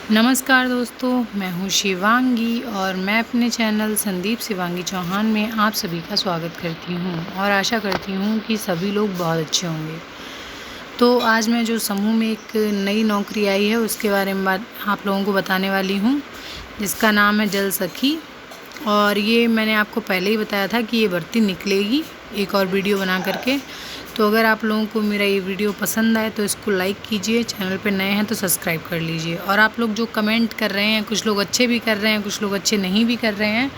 नमस्कार दोस्तों, मैं हूँ शिवांगी और मैं अपने चैनल संदीप शिवांगी चौहान में आप सभी का स्वागत करती हूँ और आशा करती हूँ कि सभी लोग बहुत अच्छे होंगे। तो आज मैं जो समूह में एक नई नौकरी आई है उसके बारे में आप लोगों को बताने वाली हूँ, जिसका नाम है जल सखी। और ये मैंने आपको पहले ही बताया था कि ये भर्ती निकलेगी एक और वीडियो बना करके। तो अगर आप लोगों को मेरा ये वीडियो पसंद आए तो इसको लाइक कीजिए, चैनल पे नए हैं तो सब्सक्राइब कर लीजिए। और आप लोग जो कमेंट कर रहे हैं, कुछ लोग अच्छे भी कर रहे हैं, कुछ लोग अच्छे नहीं भी कर रहे हैं,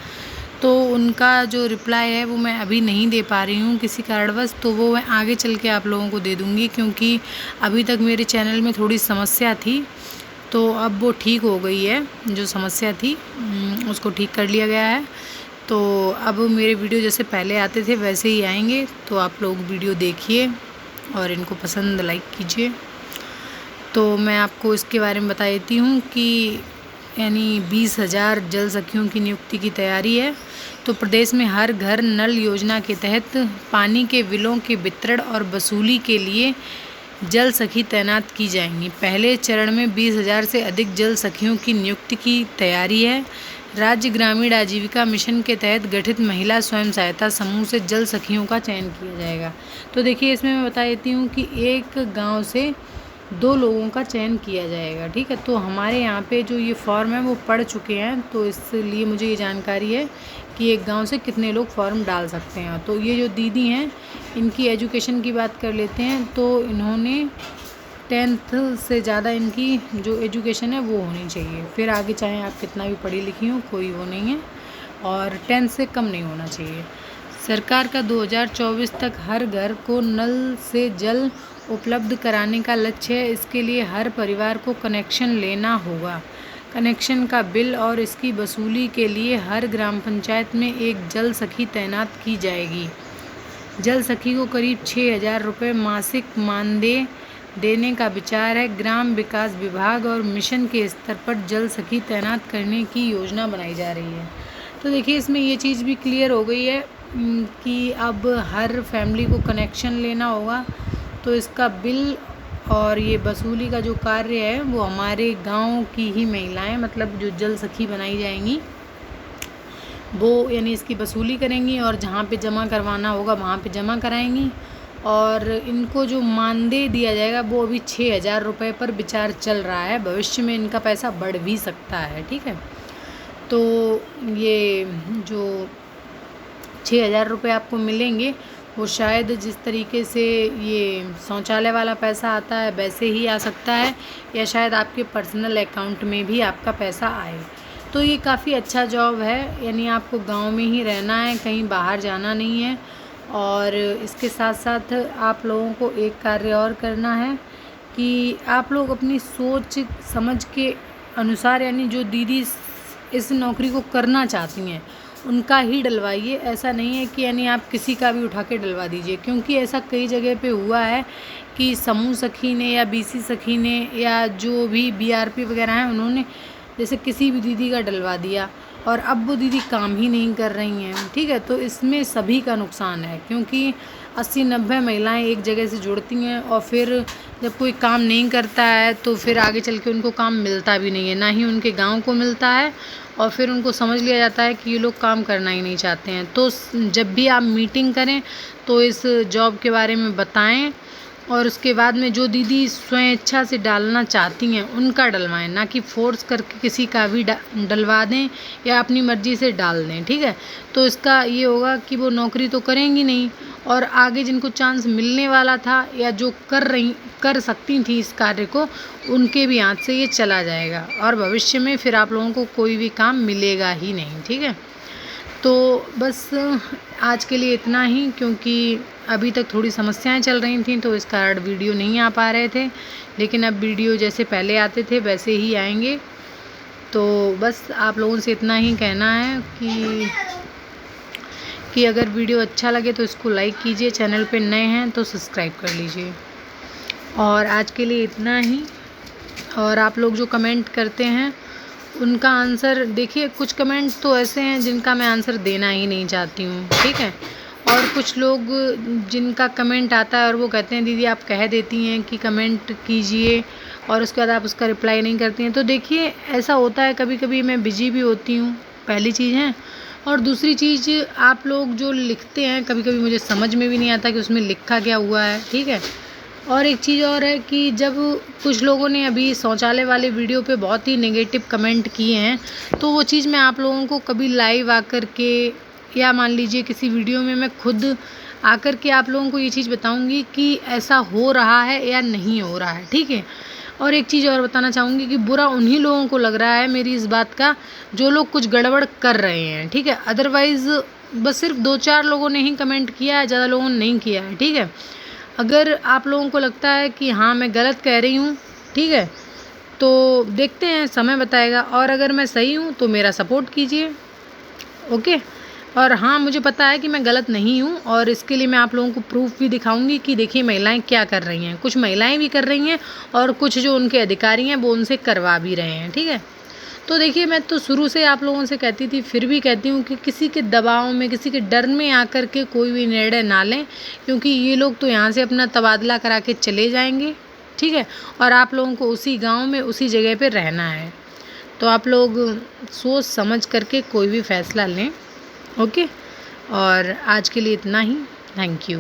तो उनका जो रिप्लाई है वो मैं अभी नहीं दे पा रही हूँ किसी कारणवश। तो वो मैं आगे चल के आप लोगों को दे दूँगी, क्योंकि अभी तक मेरे चैनल में थोड़ी समस्या थी, तो अब वो ठीक हो गई है। जो समस्या थी उसको ठीक कर लिया गया है। तो अब मेरे वीडियो जैसे पहले आते थे वैसे ही आएंगे। तो आप लोग वीडियो देखिए और इनको पसंद लाइक कीजिए। तो मैं आपको इसके बारे में बता देती हूँ कि यानी 20,000 जल सखियों की नियुक्ति की तैयारी है। तो प्रदेश में हर घर नल योजना के तहत पानी के बिलों के वितरण और वसूली के लिए जल सखी तैनात की जाएंगी। पहले चरण में 20,000 से अधिक जल सखियों की नियुक्ति की तैयारी है। राज्य ग्रामीण आजीविका मिशन के तहत गठित महिला स्वयं सहायता समूह से जल सखियों का चयन किया जाएगा। तो देखिए, इसमें मैं बता देती हूँ कि एक गांव से 2 लोगों का चयन किया जाएगा। ठीक है, तो हमारे यहाँ पे जो ये फॉर्म है वो पड़ चुके हैं, तो इसलिए मुझे ये जानकारी है कि एक गांव से कितने लोग फॉर्म डाल सकते हैं। तो ये जो दीदी हैं, इनकी एजुकेशन की बात कर लेते हैं। तो इन्होंने 10th से ज़्यादा इनकी जो एजुकेशन है वो होनी चाहिए। फिर आगे चाहे आप कितना भी पढ़ी लिखी हो, कोई वो नहीं है, और 10th से कम नहीं होना चाहिए। सरकार का 2024 तक हर घर को नल से जल उपलब्ध कराने का लक्ष्य है। इसके लिए हर परिवार को कनेक्शन लेना होगा। कनेक्शन का बिल और इसकी वसूली के लिए हर ग्राम पंचायत में एक जल सखी तैनात की जाएगी। जल सखी को करीब 6,000 रुपये मासिक मानदेय देने का विचार है। ग्राम विकास विभाग और मिशन के स्तर पर जल सखी तैनात करने की योजना बनाई जा रही है। तो देखिए, इसमें ये चीज़ भी क्लियर हो गई है कि अब हर फैमिली को कनेक्शन लेना होगा। तो इसका बिल और ये वसूली का जो कार्य है वो हमारे गांव की ही महिलाएं, मतलब जो जल सखी बनाई जाएंगी, वो यानी इसकी वसूली करेंगी और जहाँ पे जमा करवाना होगा वहाँ पे जमा कराएंगी। और इनको जो मानदेय दिया जाएगा वो अभी 6,000 रुपये पर विचार चल रहा है। भविष्य में इनका पैसा बढ़ भी सकता है। ठीक है, तो ये जो 6,000 रुपये आपको मिलेंगे वो शायद जिस तरीके से ये शौचालय वाला पैसा आता है वैसे ही आ सकता है, या शायद आपके पर्सनल अकाउंट में भी आपका पैसा आए। तो ये काफ़ी अच्छा जॉब है, यानी आपको गांव में ही रहना है, कहीं बाहर जाना नहीं है। और इसके साथ साथ आप लोगों को एक कार्य और करना है कि आप लोग अपनी सोच समझ के अनुसार, यानी जो दीदी इस नौकरी को करना चाहती हैं उनका ही डलवाइए। ऐसा नहीं है कि यानी आप किसी का भी उठा के डलवा दीजिए, क्योंकि ऐसा कई जगह पे हुआ है कि समूह सखी ने या बीसी सखी ने या जो भी बीआरपी वगैरह हैं, उन्होंने जैसे किसी भी दीदी का डलवा दिया और अब वो दीदी काम ही नहीं कर रही हैं। ठीक है, तो इसमें सभी का नुकसान है, क्योंकि 80-90 महिलाएं एक जगह से जुड़ती हैं और फिर जब कोई काम नहीं करता है तो फिर आगे चल के उनको काम मिलता भी नहीं है, ना ही उनके गांव को मिलता है। और फिर उनको समझ लिया जाता है कि ये लोग काम करना ही नहीं चाहते हैं। तो जब भी आप मीटिंग करें तो इस जॉब के बारे में बताएं, और उसके बाद में जो दीदी स्वयं इच्छा से डालना चाहती हैं उनका डलवाएं, ना कि फोर्स करके किसी का भी डलवा दें या अपनी मर्ज़ी से डाल दें। ठीक है, तो इसका ये होगा कि वो नौकरी तो करेंगी नहीं, और आगे जिनको चांस मिलने वाला था या जो कर सकती थी इस कार्य को, उनके भी हाथ से ये चला जाएगा और भविष्य में फिर आप लोगों को कोई भी काम मिलेगा ही नहीं। ठीक है, तो बस आज के लिए इतना ही, क्योंकि अभी तक थोड़ी समस्याएं चल रही थी तो इस कारण वीडियो नहीं आ पा रहे थे, लेकिन अब वीडियो जैसे पहले आते थे वैसे ही आएंगे। तो बस आप लोगों से इतना ही कहना है कि अगर वीडियो अच्छा लगे तो इसको लाइक कीजिए, चैनल पे नए हैं तो सब्सक्राइब कर लीजिए। और आज के लिए इतना ही। और आप लोग जो कमेंट करते हैं उनका आंसर देखिए, कुछ कमेंट तो ऐसे हैं जिनका मैं आंसर देना ही नहीं चाहती हूँ। ठीक है, और कुछ लोग जिनका कमेंट आता है और वो कहते हैं दीदी आप कह देती हैं कि कमेंट कीजिए और उसके बाद आप उसका रिप्लाई नहीं करती हैं। तो देखिए ऐसा होता है, कभी कभी मैं बिजी भी होती हूँ, पहली चीज़ है। और दूसरी चीज़, आप लोग जो लिखते हैं कभी कभी मुझे समझ में भी नहीं आता कि उसमें लिखा क्या हुआ है, ठीक है। और एक चीज़ और है कि जब कुछ लोगों ने अभी शौचालय वाले वीडियो पे बहुत ही नेगेटिव कमेंट किए हैं, तो वो चीज़ मैं आप लोगों को कभी लाइव आकर के या मान लीजिए किसी वीडियो में मैं खुद आकर के आप लोगों को ये चीज़ बताऊंगी कि ऐसा हो रहा है या नहीं हो रहा है, ठीक है। और एक चीज़ और बताना चाहूँगी कि बुरा उन्हीं लोगों को लग रहा है मेरी इस बात का जो लोग कुछ गड़बड़ कर रहे हैं, ठीक है। अदरवाइज़ बस सिर्फ 2-4 लोगों ने ही कमेंट किया है, ज़्यादा लोगों ने नहीं किया है, ठीक है। अगर आप लोगों को लगता है कि हाँ मैं गलत कह रही हूँ, ठीक है, तो देखते हैं, समय बताएगा। और अगर मैं सही हूँ तो मेरा सपोर्ट कीजिए, ओके। और हाँ, मुझे पता है कि मैं गलत नहीं हूँ और इसके लिए मैं आप लोगों को प्रूफ भी दिखाऊंगी कि देखिए महिलाएं क्या कर रही हैं। कुछ महिलाएं भी कर रही हैं और कुछ जो उनके अधिकारी हैं वो उनसे करवा भी रहे हैं, ठीक है। तो देखिए मैं तो शुरू से आप लोगों से कहती थी, फिर भी कहती हूँ कि किसी के दबाव में, किसी के डर में आकर के कोई भी निर्णय ना लें, क्योंकि ये लोग तो यहाँ से अपना तबादला करा के चले जाएंगे, ठीक है। और आप लोगों को उसी गांव में उसी जगह पे रहना है। तो आप लोग सोच समझ करके कोई भी फैसला लें, ओके। और आज के लिए इतना ही, थैंक यू।